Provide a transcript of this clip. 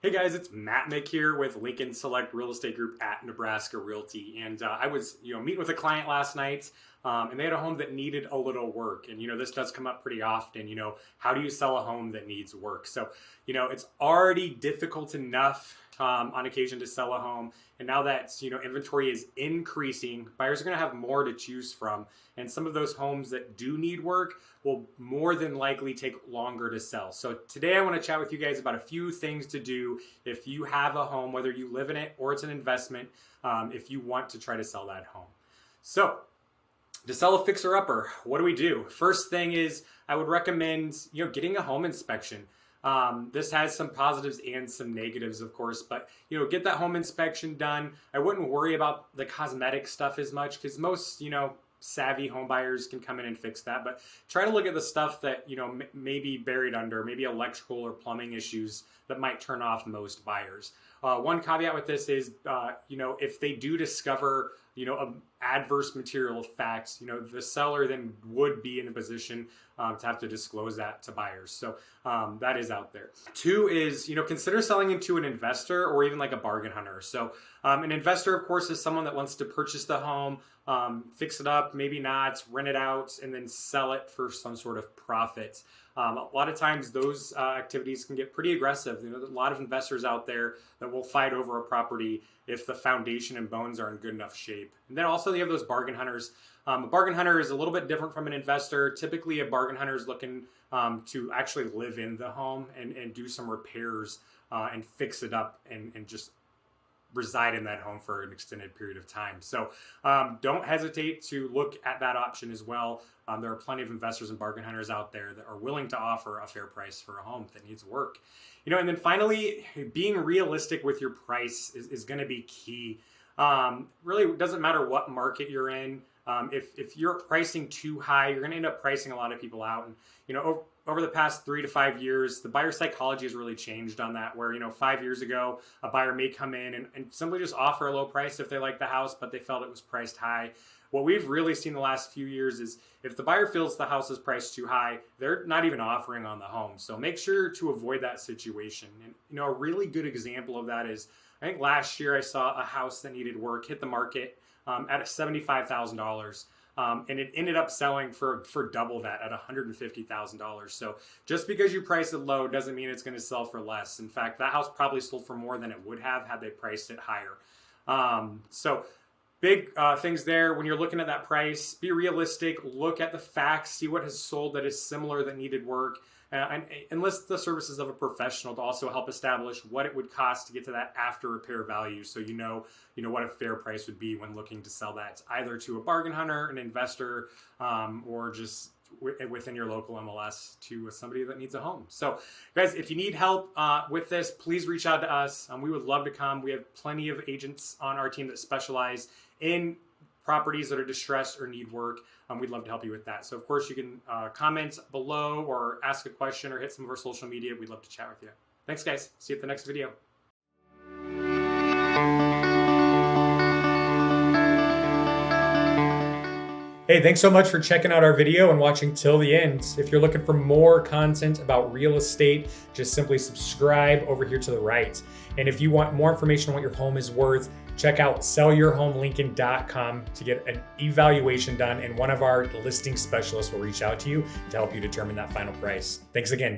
Hey guys, it's Mick here with Lincoln Select Real Estate Group at Nebraska Realty, and I was meeting with a client last night, and they had a home that needed a little work, and this does come up pretty often. How do you sell a home that needs work? So it's already difficult enough on occasion to sell a home, and now that inventory is increasing, buyers are going to have more to choose from, and some of those homes that do need work will more than likely take longer to sell. So today I want to chat with you guys about a few things to do if you have a home, whether you live in it or it's an investment, if you want to try to sell that home. So to sell a fixer-upper, what do we do? First thing is I would recommend getting a home inspection. This has some positives and some negatives, of course, but get that home inspection done. I wouldn't worry about the cosmetic stuff as much because most savvy home buyers can come in and fix that, but try to look at the stuff that may be buried under, maybe electrical or plumbing issues that might turn off most buyers. One caveat with this is if they do discover adverse material effects, the seller then would be in a position to have to disclose that to buyers. So that is out there. Two is consider selling into an investor or even like a bargain hunter. So an investor, of course, is someone that wants to purchase the home, fix it up, maybe not, rent it out, and then sell it for some sort of profit. A lot of times those activities can get pretty aggressive. There's a lot of investors out there that will fight over a property if the foundation and bones are in good enough shape. And then also you have those bargain hunters. A bargain hunter is a little bit different from an investor. Typically a bargain hunter is looking to actually live in the home and do some repairs and fix it up and just reside in that home for an extended period of time. So don't hesitate to look at that option as well. There are plenty of investors and bargain hunters out there that are willing to offer a fair price for a home that needs work. And then finally, being realistic with your price is going to be key. Really, it doesn't matter what market you're in. If you're pricing too high, you're going to end up pricing a lot of people out. And over the past 3 to 5 years, the buyer psychology has really changed on that. Where 5 years ago, a buyer may come in and simply just offer a low price if they like the house, but they felt it was priced high. What we've really seen the last few years is if the buyer feels the house is priced too high, they're not even offering on the home. So make sure to avoid that situation. And a really good example of that is I think last year I saw a house that needed work hit the market at $75,000. And it ended up selling for double that at $150,000. So just because you price it low doesn't mean it's going to sell for less. In fact, that house probably sold for more than it would have had they priced it higher. So big things there when you're looking at that price. Be realistic. Look at the facts. See what has sold that is similar that needed work. And enlist the services of a professional to also help establish what it would cost to get to that after repair value, so you know what a fair price would be when looking to sell that either to a bargain hunter, an investor, or just within your local MLS to somebody that needs a home. So guys, if you need help with this, please reach out to us. We would love to come. We have plenty of agents on our team that specialize in properties that are distressed or need work. We'd love to help you with that. So of course you can comment below or ask a question or hit some of our social media. We'd love to chat with you. Thanks guys. See you at the next video. Hey, thanks so much for checking out our video and watching till the end. If you're looking for more content about real estate, just simply subscribe over here to the right. And if you want more information on what your home is worth, check out sellyourhomelincoln.com to get an evaluation done, and one of our listing specialists will reach out to you to help you determine that final price. Thanks again.